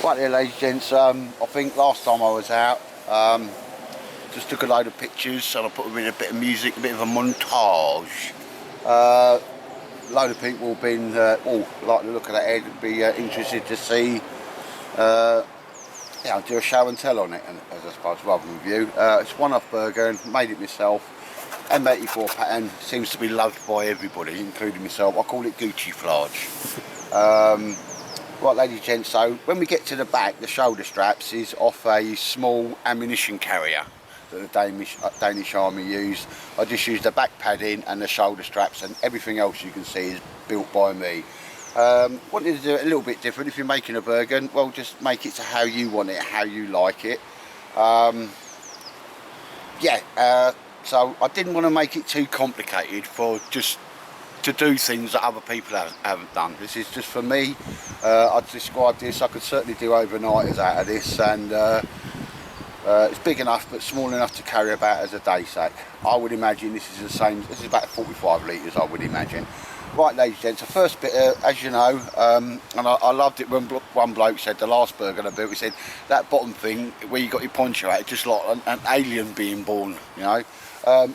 Right there, ladies and gents, I think last time I was out, just took a load of pictures and I put them in a bit of music, a bit of a montage. A load of people have been, like the look of that head, would be interested to see, do a show and tell on it, as I suppose, rather than review. It's one-off burger, made it myself. M84 pattern, seems to be loved by everybody, including myself. I call it Gucci flage. Right, ladies and gents, so when we get to the back, the shoulder straps is off a small ammunition carrier that the Danish army used. I just used the back padding and the shoulder straps, and everything else you can see is built by me. Wanted to do it a little bit different. If you're making a burger, well, just make it to how you want it, how you like it. So I didn't want to make it too complicated for just to do things that other people haven't done. This is just for me. I'd describe this, I could certainly do overnighters out of this, and it's big enough but small enough to carry about as a day sack. I would imagine this is the same, this is about 45 litres, I would imagine. Right, ladies and gents, the first bit, as you know, and I loved it when one bloke said, the last burger I built, he said, that bottom thing where you got your poncho at, it's just like an alien being born, you know.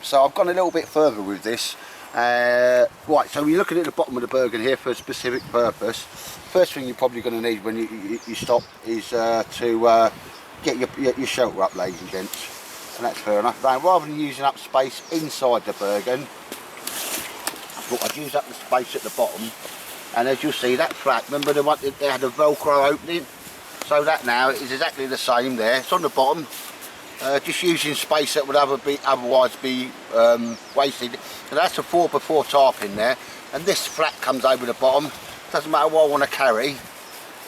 So I've gone a little bit further with this. Right, so you're looking at the bottom of the burger here for a specific purpose. First thing you're probably going to need when you stop is to get your shelter up, ladies and gents, and that's fair enough. Now, rather than using up space inside the burger, I've used up the space at the bottom, and as you'll see, that flap, remember the one that they had a Velcro opening? So that now is exactly the same there. It's on the bottom. Just using space that would otherwise be wasted. And that's a 4x4 tarp in there, and this flap comes over the bottom. Doesn't matter what I want to carry,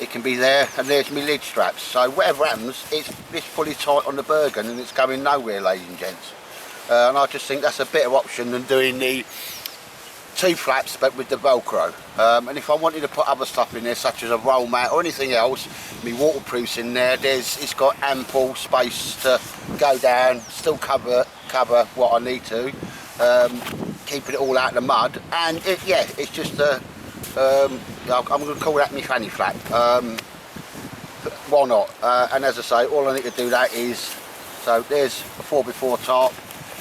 it can be there, and there's my lid straps. So whatever happens, it's fully tight on the burger and it's going nowhere, ladies and gents. And I just think that's a better option than doing the two flaps but with the Velcro. And if I wanted to put other stuff in there, such as a roll mat or anything else, my waterproof's in there, it's got ample space to go down, still cover what I need to, keeping it all out of the mud. And it's just I'm going to call that my fanny flap. Why not? And as I say, all I need to do that is, so there's a 4x4 tarp,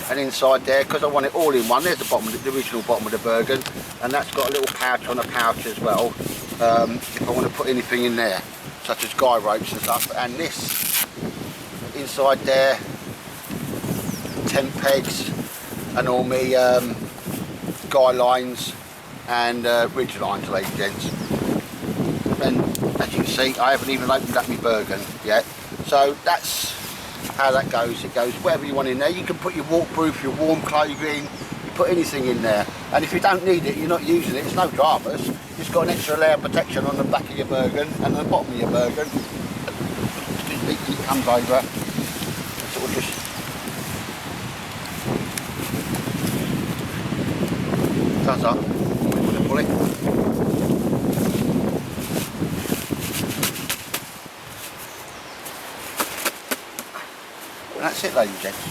and inside there, because I want it all in one, there's the original bottom of the burger, and that's got a little pouch on a pouch as well, if I want to put anything in there, such as guy ropes and stuff. And this inside there, tent pegs and all my guy lines and ridge lines, ladies and gents. And as you can see, I haven't even opened up my burger yet. So that's how that goes. It goes whatever you want in there. You can put your waterproof, your warm clothing, you put anything in there. And if you don't need it, you're not using it, it's no dramas. You've just got an extra layer of protection on the back of your burger and the bottom of your burger. It comes over, sort of just does up with a pulley. And that's it, ladies and gents.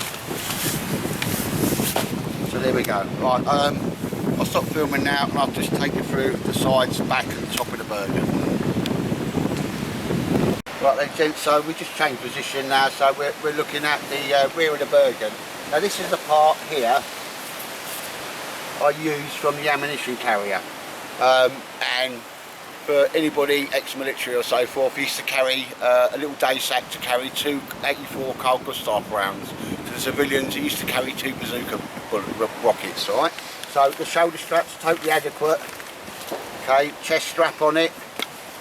So there we go. Right, I'll stop filming now and I'll just take you through the sides, back and top of the burger. Right, ladies and gents, so we just changed position now, so we're looking at the rear of the burger. Now this is the part here I use from the ammunition carrier, and for anybody ex-military or so forth, used to carry a little day sack to carry two M84 Gucci rounds. To the civilians, he used to carry two bazooka rockets, right? So the shoulder straps are totally adequate. Okay, chest strap on it,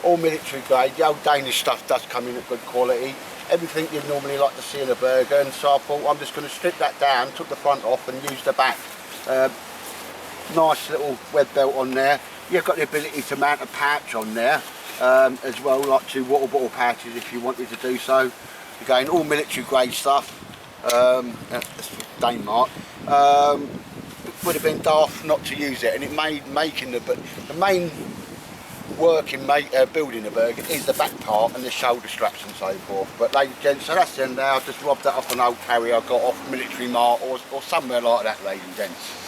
all military grade. The old Danish stuff does come in at good quality. Everything you'd normally like to see in a burger, and so I thought I'm just going to strip that down, took the front off and use the back. Nice little web belt on there. You've got the ability to mount a pouch on there as well, like two water bottle pouches if you wanted to do so. Again, all military grade stuff. That's Denmark. Would have been daft not to use it, and it made making but the main work in building the burger is the back part and the shoulder straps and so forth. But ladies and gents, so that's the end there. I just robbed that off an old carrier I got off Military Mart or somewhere like that, ladies and gents.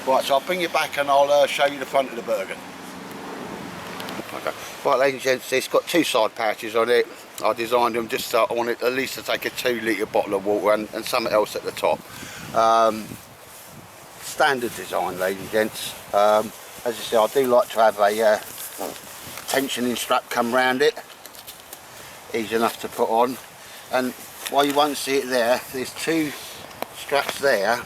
Right, so I'll bring you back and I'll show you the front of the burger. Okay. Right, ladies and gents, it's got 2 side pouches on it. I designed them just so I wanted at least to take a 2 litre bottle of water and something else at the top. Standard design, ladies and gents. As I say, I do like to have a tensioning strap come round it. Easy enough to put on. And while you won't see it there, there's 2 straps there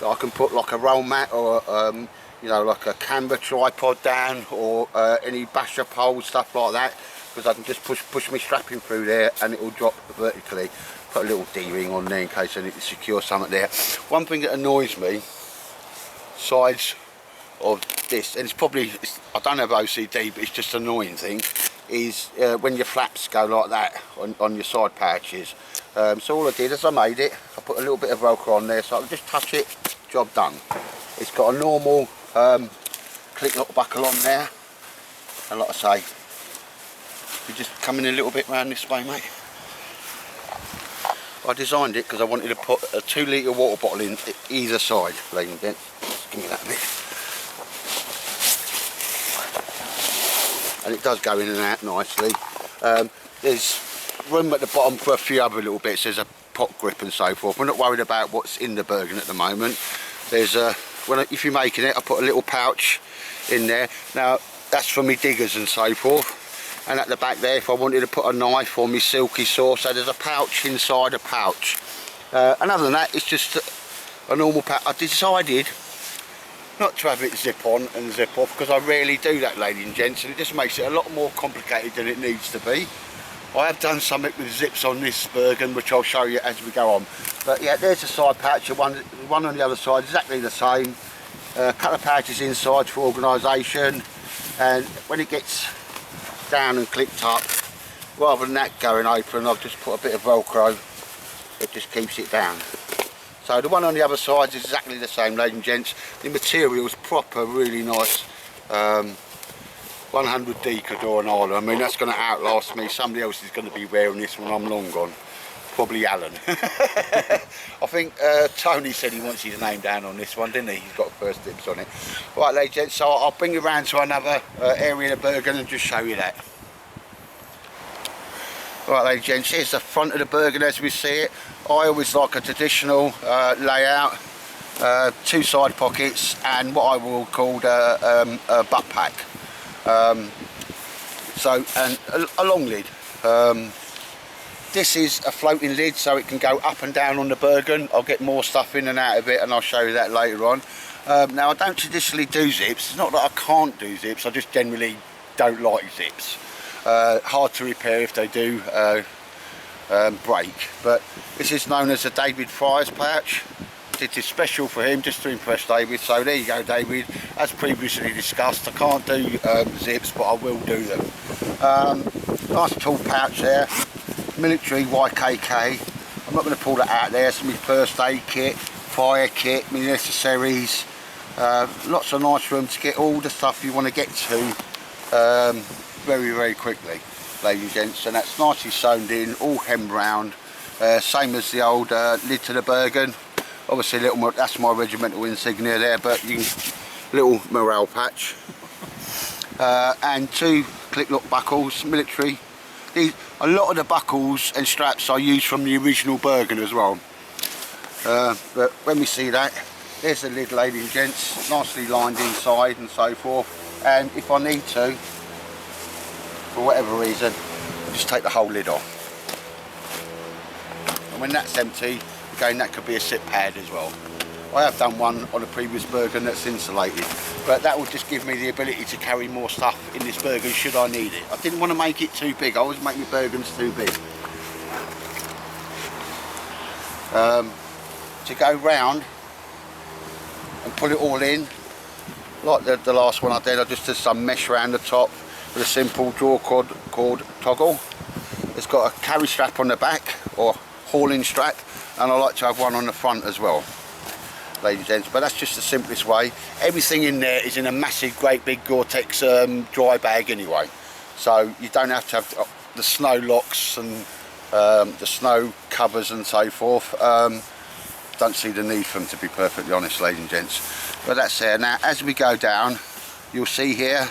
that I can put like a roll mat or you know, like a camber tripod down, or any basher pole, stuff like that, because I can just push my strapping through there and it will drop vertically. Put a little D-ring on there in case I need to secure something there. One thing that annoys me, sides of this, and it's probably, I don't have OCD, but it's just an annoying thing, is when your flaps go like that on your side pouches. So all I did is I made it, I put a little bit of Velcro on there so I can just touch it, job done. It's got a normal click lock buckle on there, and like I say, you just come in a little bit round this way, mate. I designed it because I wanted to put a 2 litre water bottle in either side, ladies and gents. Just give me that bit. And it does go in and out nicely. There's room at the bottom for a few other little bits. There's a pot grip and so forth. We're not worried about what's in the Bergen at the moment. There's if you're making it, I put a little pouch in there. Now that's for me diggers and so forth. And at the back there, if I wanted to put a knife or my silky saw, so there's a pouch inside a pouch. And other than that, it's just a normal pouch. I decided not to have it zip on and zip off because I rarely do that, ladies and gents, and it just makes it a lot more complicated than it needs to be. I have done something with zips on this Bergen, which I'll show you as we go on. But yeah, there's a side pouch, one on the other side, exactly the same. A couple of pouches inside for organisation, and when it gets down and clipped up, rather than that going open, I've just put a bit of Velcro. It just keeps it down. So the one on the other side is exactly the same, ladies and gents. The material's proper, really nice. 100D Cador and all. I mean, that's going to outlast me. Somebody else is going to be wearing this when I'm long gone. Probably Alan. I think Tony said he wants his name down on this one, didn't he? He's got first dibs on it. Right, ladies and gents, so I'll bring you around to another area of the Bergen and just show you that. Right, ladies and gents, here's the front of the Bergen as we see it. I always like a traditional layout, 2 side pockets and what I will call a butt pack. And a long lid. This is a floating lid, so it can go up and down on the Bergen. I'll get more stuff in and out of it, and I'll show you that later on. Now, I don't traditionally do zips. It's not that I can't do zips, I just generally don't like zips. Hard to repair if they do break. But this is known as a David Fry's pouch. Did this special for him just to impress David. So there you go, David. As previously discussed, I can't do zips, but I will do them. Nice tall pouch there. Military YKK. I'm not going to pull that out there. So my first aid kit, fire kit, my necessaries. Lots of nice room to get all the stuff you want to get to very, very quickly, ladies and gents. And that's nicely sewn in, all hemmed round. Same as the old lid to the Bergen. Obviously, little more, that's my regimental insignia there, but you can, little morale patch. And 2 click lock buckles, military. A lot of the buckles and straps I use from the original Bergen as well. But when we see that, there's the lid, ladies and gents, nicely lined inside and so forth. And if I need to, for whatever reason, I'll just take the whole lid off. And when that's empty, again, that could be a sit pad as well. I have done one on a previous Bergen that's insulated, but that will just give me the ability to carry more stuff in this Bergen should I need it. I didn't want to make it too big. I always make my Bergens too big. To go round and put it all in, like the last one I did, I just did some mesh around the top with a simple draw cord toggle. It's got a carry strap on the back, or hauling strap, and I like to have one on the front as well, ladies and gents. But that's just the simplest way. Everything in there is in a massive, great big Gore-Tex dry bag anyway, so you don't have to have the snow locks and the snow covers and so forth. Don't see the need for them, to be perfectly honest, ladies and gents. But that's there. Now, as we go down, you'll see here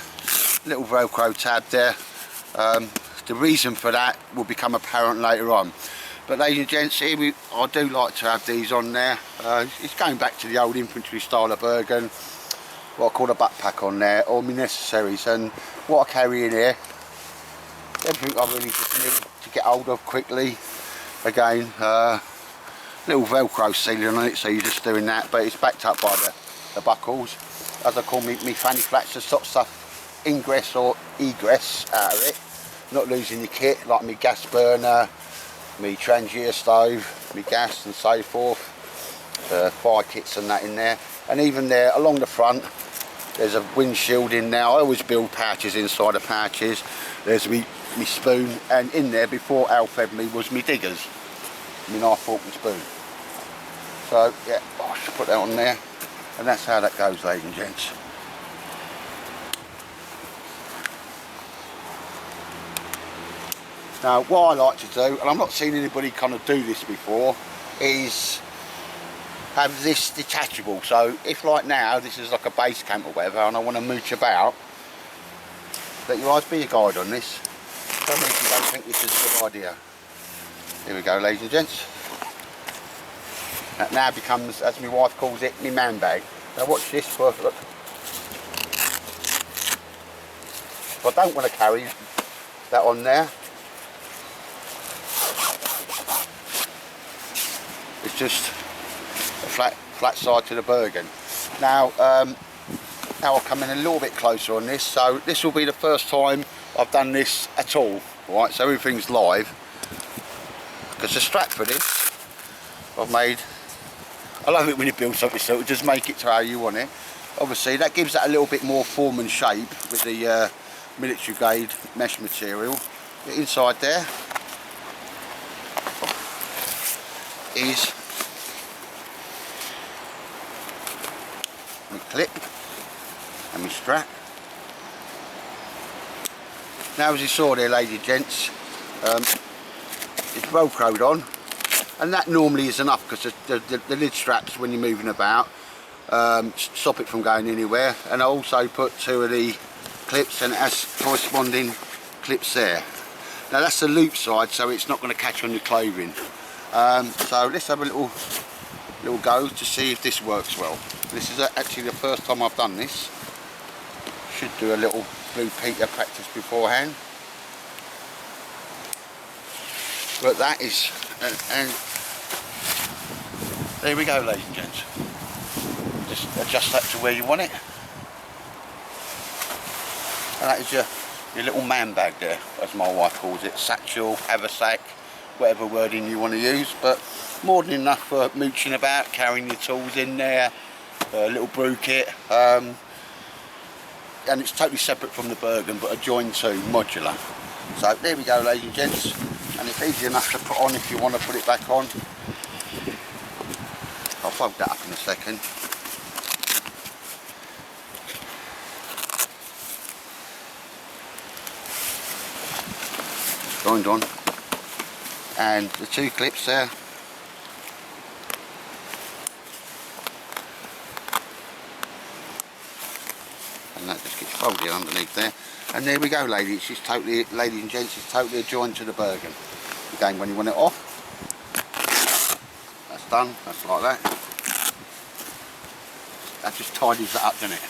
little Velcro tab there. The reason for that will become apparent later on. But ladies and gents, here I do like to have these on there. It's going back to the old infantry style of Bergen. What I call a backpack on there, all my necessaries, and what I carry in here, everything I really just need to get hold of quickly. Again, little Velcro sealing on it, so you're just doing that, but it's backed up by the buckles. As I call me fanny flats, to stop stuff ingress or egress out of it. Not losing your kit, like my gas burner, my Trangier stove, my gas and so forth. Fire kits and that in there. And even there, along the front, there's a windshield in there. I always build pouches inside the pouches. There's me spoon, and in there, before Al fed me, was me diggers. My knife, fork and spoon. So, yeah, I should put that on there. And that's how that goes, ladies and gents. Now, what I like to do, and I've not seen anybody kind of do this before, is have this detachable. So if like now this is like a base camp or whatever, and I want to mooch about, let your eyes be a guide on this. Some people don't think this is a good idea. Here we go, ladies and gents. That now becomes, as my wife calls it, my man bag. Now watch this, look. If I don't want to carry that on there, it's just a flat side to the Bergen. Now, I'll come in a little bit closer on this. So this will be the first time I've done this at all. Right, so everything's live. Because the strap for this, I've made. I love it when you build something so just make it to how you want it. Obviously, that gives that a little bit more form and shape with the military grade mesh material. The inside there is my clip and my strap. Now, as you saw there, ladies and gents, it's velcroed on, and that normally is enough because the lid straps, when you're moving about, stop it from going anywhere. And I also put two of the clips, and it has corresponding clips there. Now that's the loop side, so it's not going to catch on your clothing. So let's have a little go to see if this works well. This is actually the first time I've done this. Should do a little Blue Peter practice beforehand. But that is, and there we go, ladies and gents. Just adjust that to where you want it. And that is your little man bag there, as my wife calls it. Satchel, haversack, whatever wording you want to use, but more than enough for mooching about, carrying your tools in there, a little brew kit, and it's totally separate from the Bergen, but adjoined to Modular. So there we go, ladies and gents, and it's easy enough to put on if you want to put it back on. I'll fold that up in a second. Joined on, and the two clips there. And that just gets folded underneath there. And there we go, ladies. It's totally, ladies and gents, it's totally adjoined to the Bergen. Again, when you want it off, that's done. That's like that. That just tidies that up, doesn't it?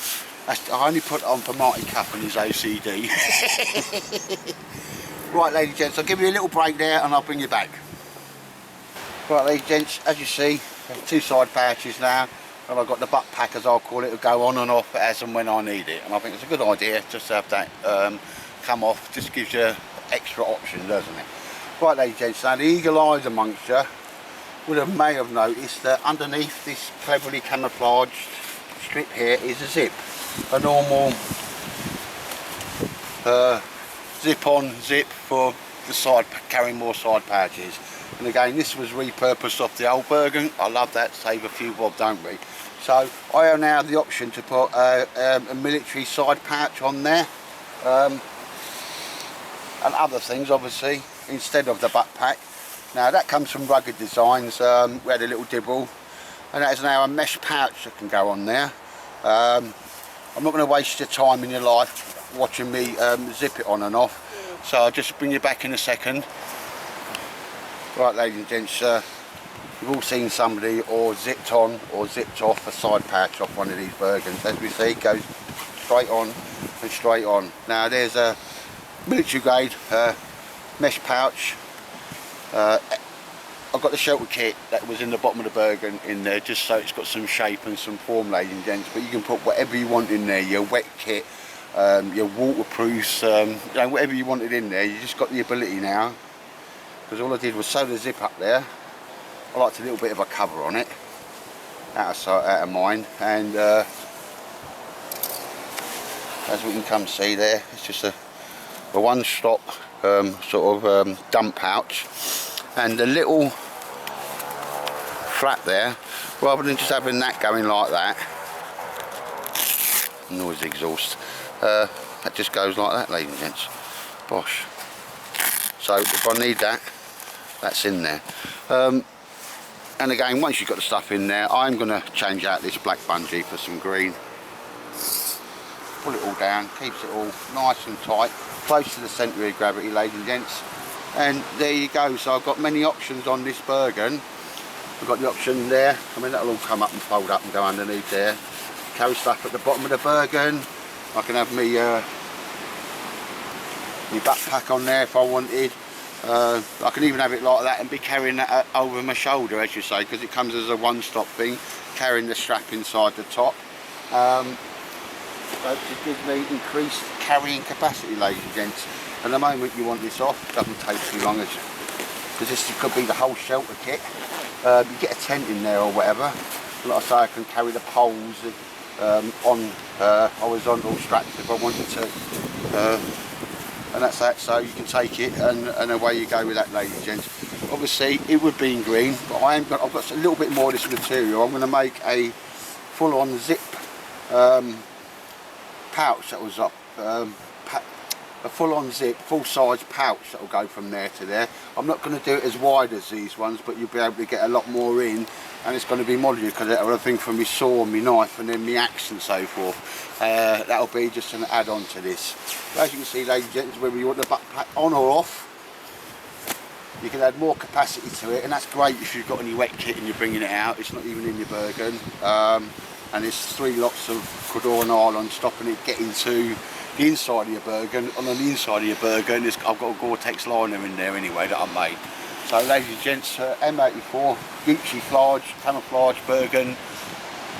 I only put it on for Marty Cup and his OCD. Right, ladies and gents, I'll give you a little break there and I'll bring you back. Right, ladies and gents, as you see, two side pouches now, and I've got the butt pack, as I'll call it, to go on and off as and when I need it. And I think it's a good idea just to have that come off. Just gives you extra options, doesn't it? Right, ladies and gents, now the eagle eyes amongst you may have noticed that underneath this cleverly camouflaged strip here is a zip. A normal zip on zip for the side, carrying more side pouches. And again, this was repurposed off the old Bergen. I love that, save a few bob, don't we? So I have now the option to put a military side pouch on there, and other things obviously instead of the butt pack. Now that comes from Rugged Designs. We had a little dibble, and that is now a mesh pouch that can go on there. I'm not going to waste your time in your life watching me zip it on and off, so I'll just bring you back in a second. Right, ladies and gents, you've all seen somebody or zipped on or zipped off a side pouch off one of these Bergens. As we see, it goes straight on and straight on. Now there's a military grade mesh pouch. I've got the shelter kit that was in the bottom of the Bergen in there, just so it's got some shape and some form, ladies and gents. But you can put whatever you want in there, your wet kit, your waterproofs, you know, whatever you wanted in there. You just got the ability now, because all I did was sew the zip up there. I liked a little bit of a cover on it, out of sight, out of mind, and as we can come see there, it's just a one-stop dump pouch, and the little flap there, rather than just having that going like that, noise exhaust, that just goes like that, ladies and gents. Bosh. So if I need that, that's in there. And again, once you've got the stuff in there, I'm going to change out this black bungee for some green. Pull it all down, keeps it all nice and tight, close to the centre of gravity, ladies and gents. And there you go. So I've got many options on this Bergen. I've got the option there, I mean that'll all come up and fold up and go underneath there. Carry stuff at the bottom of the Bergen. I can have me backpack on there if I wanted. I can even have it like that and be carrying that over my shoulder, as you say, because it comes as a one-stop thing, carrying the strap inside the top. So to give me increased carrying capacity, ladies and gents. And the moment you want this off, it doesn't take too long, because this could be the whole shelter kit. You get a tent in there or whatever. Like I say, I can carry the poles on horizontal straps if I wanted to. And that's that, so you can take it and away you go with that, ladies and gents. Obviously it would be in green, but I've got a little bit more of this material. I'm going to make a full-on zip pouch that was up, a full-on zip, full-size pouch that will go from there to there. I'm not going to do it as wide as these ones, but you'll be able to get a lot more in, and it's going to be modular because it'll have a thing for my saw, my knife, and then my axe and so forth. That'll be just an add-on to this. But as you can see, ladies and gents, whether you want the backpack on or off, you can add more capacity to it, and that's great if you've got any wet kit and you're bringing it out. It's not even in your Bergen, and there's 3 lots of Cordura nylon stopping it getting to the inside of your Bergen. And on the inside of your Bergen, I've got a Gore-Tex liner in there anyway that I made. So ladies and gents, M84 Gucci camouflage Bergen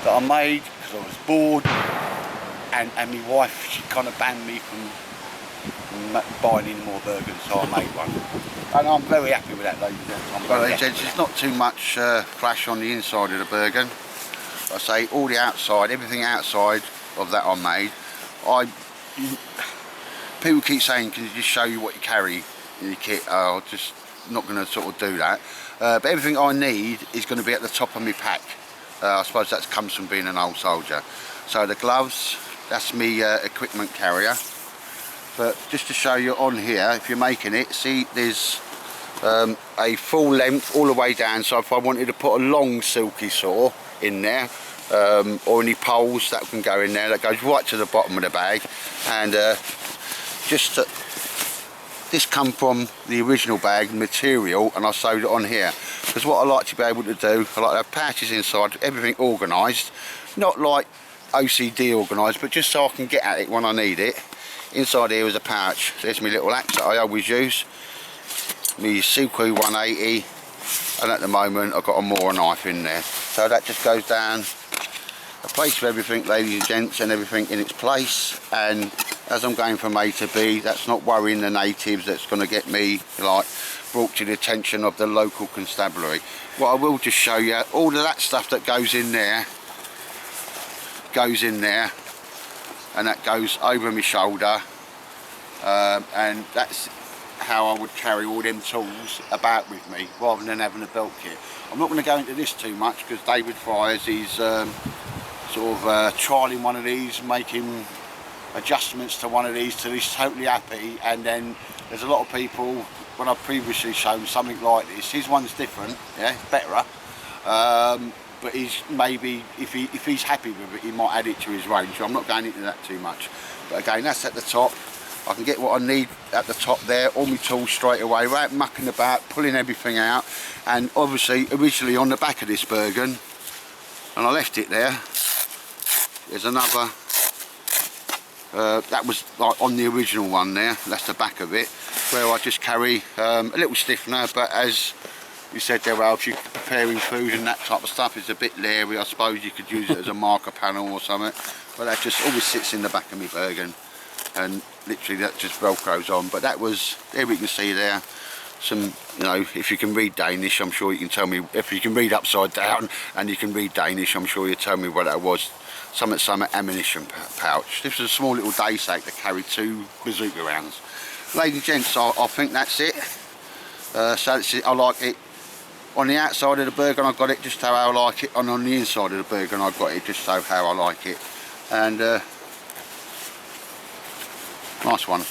that I made because I was bored, and my wife, she kind of banned me from buying any more Bergens, so I made one. And I'm very happy with that, ladies and gents. Ladies and gents, there's not too much flash on the inside of the Bergen. I say all the outside, everything outside of that I made. People keep saying, can you just show you what you carry in your kit? I'm just not going to sort of do that. But everything I need is going to be at the top of my pack. I suppose that comes from being an old soldier. So the gloves, that's me equipment carrier. But just to show you on here, if you're making it, see there's a full length all the way down. So if I wanted to put a long silky saw in there, or any poles that can go in there, that goes right to the bottom of the bag. And this come from the original bag material, and I sewed it on here because what I like to be able to do, I like to have pouches inside, everything organised, not like OCD organised, but just so I can get at it when I need it. Inside here is a pouch. There's my little axe that I always use, my Silky 180, and at the moment I've got a Mora knife in there. So that just goes down, a place for everything, ladies and gents, and everything in its place. And as I'm going from A to B, that's not worrying the natives. That's going to get me like brought to the attention of the local constabulary. What I will just show you, all of that stuff that goes in there, and that goes over my shoulder, and that's how I would carry all them tools about with me rather than having a belt kit. I'm not going to go into this too much because David Fryers, he's sort of trialling one of these, making adjustments to one of these till he's totally happy. And then there's a lot of people, when I've previously shown something like this, his one's different, yeah, better, but he's maybe, if he's happy with it, he might add it to his range. I'm not going into that too much. But again, that's at the top. I can get what I need at the top there, all my tools straight away, without mucking about, pulling everything out. And obviously, originally on the back of this Bergen, and I left it there, there's another, that was like on the original one there, that's the back of it, where I just carry a little stiffener, but as you said there, Ralph, you're preparing food and that type of stuff, is a bit leery. I suppose you could use it as a marker panel or something, but that just always sits in the back of my Bergen. And literally that just velcros on. But that was, there we can see there some, you know, if you can read Danish, I'm sure you can tell me. If you can read upside down and you can read Danish, I'm sure you'll tell me what that was. Some ammunition pouch. This was a small little day sack that carried 2 bazooka rounds. Ladies and gents, I think that's it. So that's it. I like it. On the outside of the Bergen I got it just how I like it, and on the inside of the Bergen I got it just how I like it. And nice one.